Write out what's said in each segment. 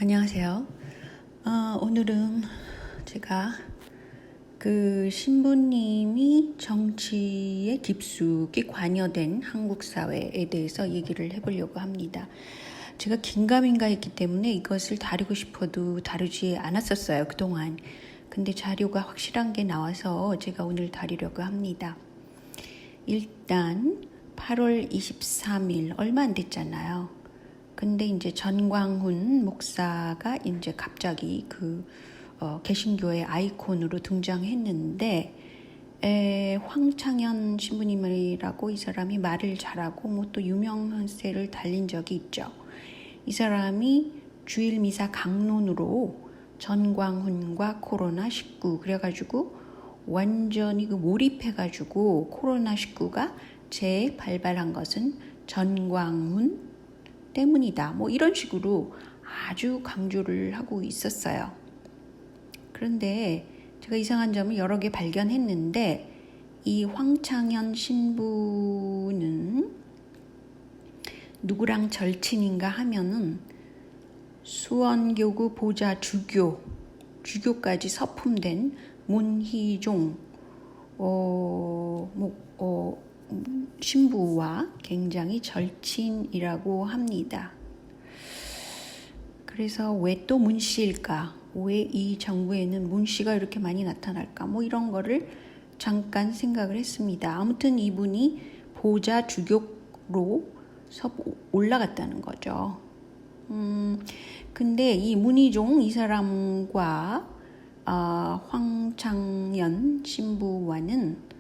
안녕하세요. 오늘은 제가 그 신부님이 정치에 깊숙이 관여된 한국 사회에 대해서 얘기를 해보려고 합니다. 제가 긴가민가 했기 때문에 이것을 다루고 싶어도 다루지 않았었어요, 그동안. 근데 자료가 확실한 게 나와서 제가 오늘 다루려고 합니다. 일단 8월 23일 얼마 안 됐잖아요. 근데 이제 전광훈 목사가 이제 갑자기 개신교의 아이콘으로 등장했는데, 황창현 신부님이라고 이 사람이 말을 잘하고 뭐 또 유명세를 달린 적이 있죠. 이 사람이 주일 미사 강론으로 전광훈과 코로나19 그래가지고 완전히 몰입해가지고 코로나19가 재발발한 것은 전광훈 때문이다. 뭐 이런 식으로 아주 강조를 하고 있었어요. 그런데 제가 이상한 점을 여러 개 발견했는데, 이 황창현 신부는 누구랑 절친인가 하면은 수원교구 보좌 주교까지 서품된 문희종 신부와 굉장히 절친이라고 합니다. 그래서 왜 또 문씨일까? 왜 이 정부에는 문씨가 이렇게 많이 나타날까? 뭐 이런 거를 잠깐 생각을 했습니다. 아무튼 이분이 보좌 주교로 올라갔다는 거죠. 근데 이 문희종 이 사람과 황창현 신부와는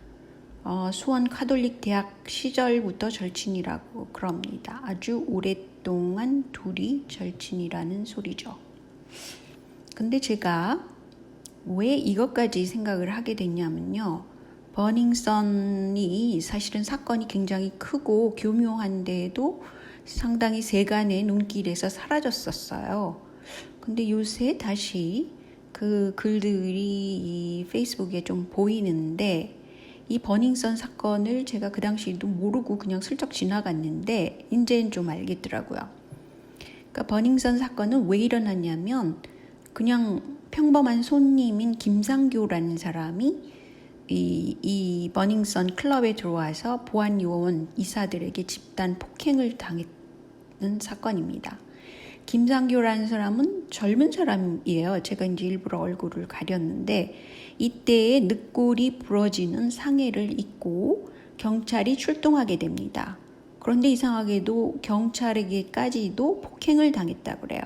수원 카톨릭 대학 시절부터 절친이라고 그럽니다. 아주 오랫동안 둘이 절친이라는 소리죠. 근데 제가 왜 이것까지 생각을 하게 됐냐면요. 버닝썬이 사실은 사건이 굉장히 크고 교묘한데도 상당히 세간의 눈길에서 사라졌었어요. 근데 요새 다시 그 글들이 이 페이스북에 좀 보이는데, 이 버닝썬 사건을 제가 그 당시에도 모르고 그냥 슬쩍 지나갔는데 이제는 좀 알겠더라고요. 그러니까 버닝썬 사건은 왜 일어났냐면, 그냥 평범한 손님인 김상교라는 사람이 이 버닝썬 클럽에 들어와서 보안요원 이사들에게 집단 폭행을 당했는 사건입니다. 김상교라는 사람은 젊은 사람이에요. 제가 이제 일부러 얼굴을 가렸는데, 이때에 늑골이 부러지는 상해를 입고 경찰이 출동하게 됩니다. 그런데 이상하게도 경찰에게까지도 폭행을 당했다고 그래요.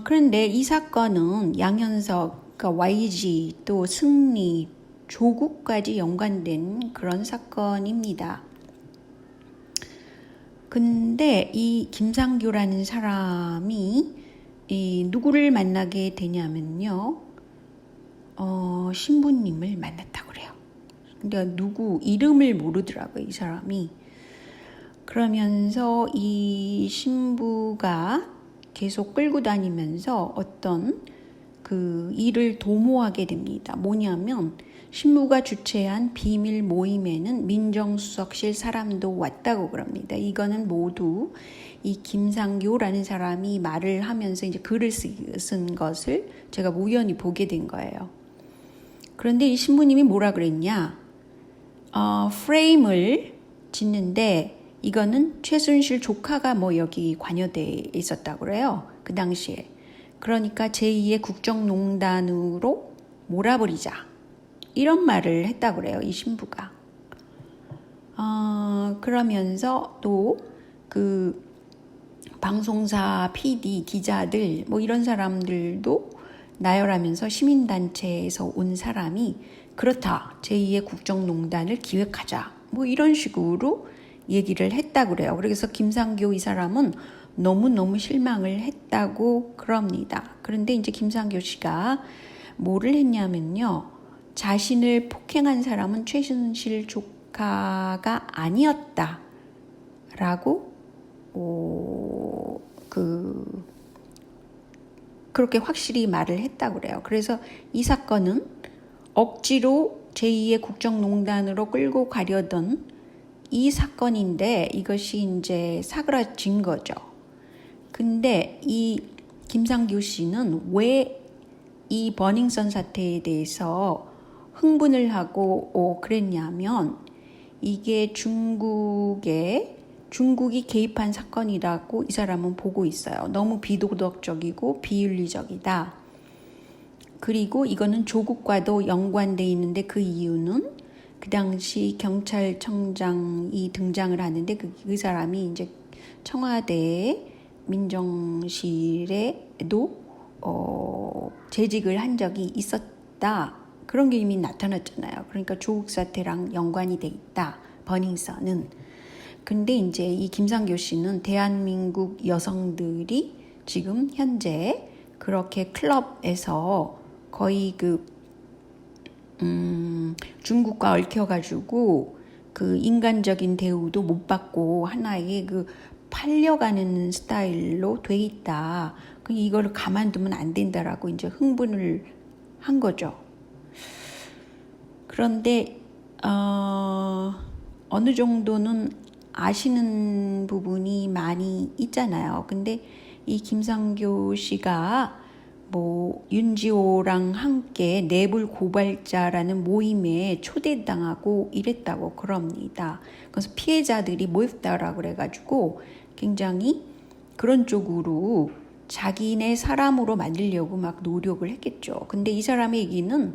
그런데 이 사건은 양현석, 그러니까 YG, 또 승리, 조국까지 연관된 그런 사건입니다. 근데 이 김상교라는 사람이 누구를 만나게 되냐면요, 신부님을 만났다고 그래요. 근데 누구 이름을 모르더라고요, 이 사람이. 그러면서 이 신부가 계속 끌고 다니면서 어떤 그 일을 도모하게 됩니다. 뭐냐면, 신부가 주최한 비밀 모임에는 민정수석실 사람도 왔다고 그럽니다. 이거는 모두 이 김상교라는 사람이 말을 하면서 이제 글을 쓴 것을 제가 우연히 보게 된 거예요. 그런데 이 신부님이 뭐라 그랬냐? 프레임을 짓는데, 이거는 최순실 조카가 뭐 여기 관여돼 있었다고 그래요. 그 당시에. 그러니까 제2의 국정농단으로 몰아버리자, 이런 말을 했다고 그래요, 이 신부가. 그러면서 또 그 방송사 PD, 기자들 뭐 이런 사람들도 나열하면서 시민단체에서 온 사람이 그렇다, 제2의 국정농단을 기획하자, 뭐 이런 식으로 얘기를 했다고 그래요. 그래서 김상교 이 사람은 너무너무 실망을 했다고 그럽니다. 그런데 이제 김상교 씨가 뭐를 했냐면요, 자신을 폭행한 사람은 최순실 조카가 아니었다라고 그렇게 확실히 말을 했다고 그래요. 그래서 이 사건은 억지로 제2의 국정농단으로 끌고 가려던 이 사건인데, 이것이 이제 사그라진 거죠. 근데 이 김상규 씨는 왜 이 버닝썬 사태에 대해서 흥분을 하고 그랬냐면 이게 중국이 개입한 사건이라고 이 사람은 보고 있어요. 너무 비도덕적이고 비윤리적이다. 그리고 이거는 조국과도 연관돼 있는데 그 이유는 그 당시 경찰청장이 등장을 하는데 그 사람이 이제 청와대 민정실에도 재직을 한 적이 있었다. 그런 게 이미 나타났잖아요. 그러니까 조국 사태랑 연관이 돼 있다. 버닝썬은. 근데 이제 이 김상교 씨는 대한민국 여성들이 지금 현재 그렇게 클럽에서 거의 중국과 얽혀가지고 그 인간적인 대우도 못 받고 하나의 팔려가는 스타일로 돼 있다. 이걸 가만두면 안 된다라고 이제 흥분을 한 거죠. 그런데 어느 정도는 아시는 부분이 많이 있잖아요. 근데 이 김상교 씨가 뭐 윤지호랑 함께 내불 고발자라는 모임에 초대당하고 이랬다고 그럽니다. 그래서 피해자들이 모였다라고 그래가지고 굉장히 그런 쪽으로 자기네 사람으로 만들려고 막 노력을 했겠죠. 근데 이 사람의 얘기는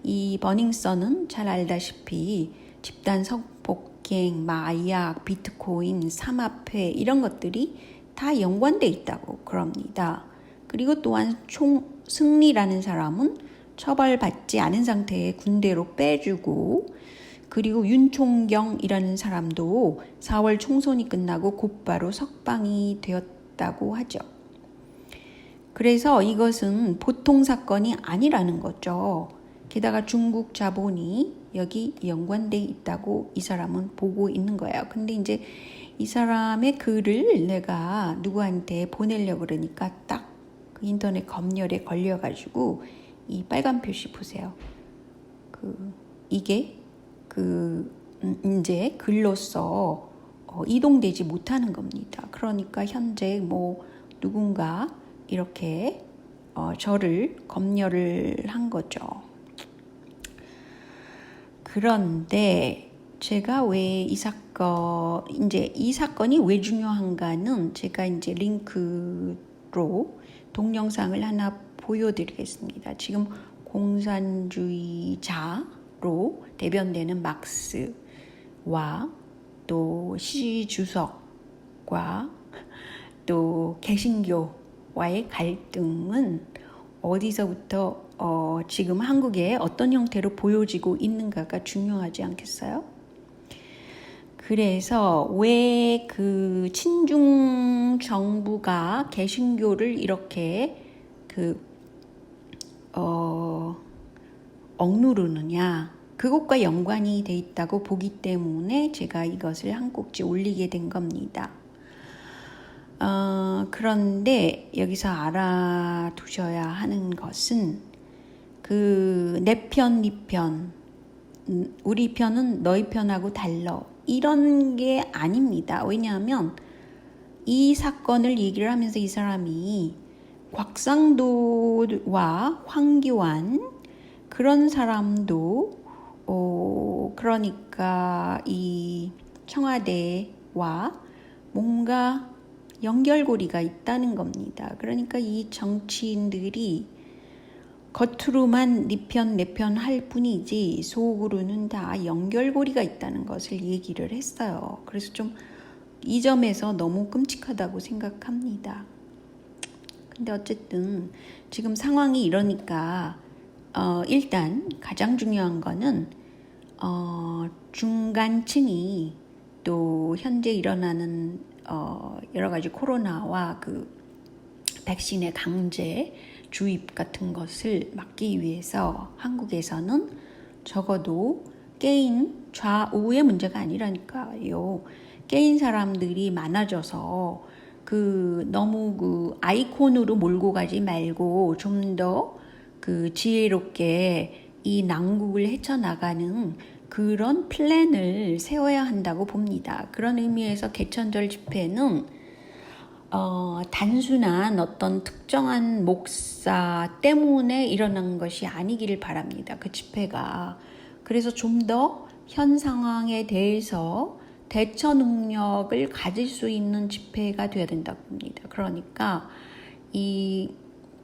이 버닝썬은 잘 알다시피 집단 성폭행, 마약, 비트코인, 삼합회 이런 것들이 다 연관돼 있다고 그럽니다. 그리고 또한 총승리라는 사람은 처벌받지 않은 상태에 군대로 빼주고 그리고 윤총경이라는 사람도 4월 총선이 끝나고 곧바로 석방이 되었다고 하죠. 그래서 이것은 보통 사건이 아니라는 거죠. 게다가 중국 자본이 여기 연관돼 있다고 이 사람은 보고 있는 거예요. 근데 이제 이 사람의 글을 내가 누구한테 보내려고 그러니까 딱 그 인터넷 검열에 걸려가지고 이 빨간 표시 보세요. 이게 이제 글로써 이동되지 못하는 겁니다. 그러니까 현재 뭐 누군가 이렇게 저를 검열을 한 거죠. 그런데 제가 왜 이 사건이 왜 중요한가는 제가 이제 링크로 동영상을 하나 보여드리겠습니다. 지금 공산주의자로 대변되는 막스와 또 시 주석과 또 개신교와의 갈등은 어디서부터 지금 한국에 어떤 형태로 보여지고 있는가가 중요하지 않겠어요? 그래서 왜 그 친중 정부가 개신교를 이렇게 억누르느냐, 그것과 연관이 돼 있다고 보기 때문에 제가 이것을 한 꼭지 올리게 된 겁니다. 그런데 여기서 알아두셔야 하는 것은 내 편, 네 편, 우리 편은 너희 편하고 달라 이런 게 아닙니다. 왜냐하면 이 사건을 얘기를 하면서 이 사람이 곽상도와 황교안 그런 사람도 그러니까 이 청와대와 뭔가 연결고리가 있다는 겁니다. 그러니까 이 정치인들이 겉으로만 네 편, 내 편 할 뿐이지 속으로는 다 연결고리가 있다는 것을 얘기를 했어요. 그래서 좀 이 점에서 너무 끔찍하다고 생각합니다. 근데 어쨌든 지금 상황이 이러니까 일단 가장 중요한 거는 중간층이 또 현재 일어나는 여러 가지 코로나와 백신의 강제 주입 같은 것을 막기 위해서 한국에서는 적어도 개인 좌우의 문제가 아니라니까요. 개인 사람들이 많아져서 너무 아이콘으로 몰고 가지 말고 좀 더 지혜롭게 이 난국을 헤쳐나가는 그런 플랜을 세워야 한다고 봅니다. 그런 의미에서 개천절 집회는 단순한 어떤 특정한 목사 때문에 일어난 것이 아니기를 바랍니다. 그 집회가. 그래서 좀 더 현 상황에 대해서 대처 능력을 가질 수 있는 집회가 되어야 된다고 봅니다. 그러니까 이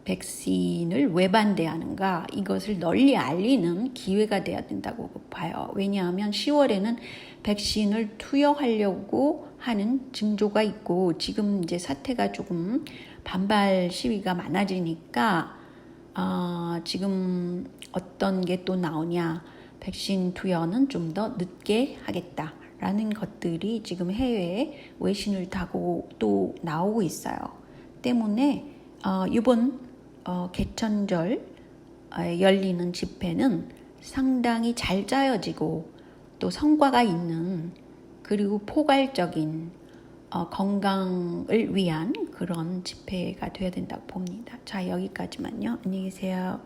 백신을 왜 반대하는가 이것을 널리 알리는 기회가 돼야 된다고 봐요. 왜냐하면 10월에는 백신을 투여하려고 하는 징조가 있고 지금 이제 사태가 조금 반발 시위가 많아지니까 지금 어떤 게 또 나오냐 백신 투여는 좀 더 늦게 하겠다라는 것들이 지금 해외 외신을 타고 또 나오고 있어요. 때문에 이번 개천절 열리는 집회는 상당히 잘 짜여지고 또 성과가 있는 그리고 포괄적인 건강을 위한 그런 집회가 되어야 된다고 봅니다. 자, 여기까지만요. 안녕히 계세요.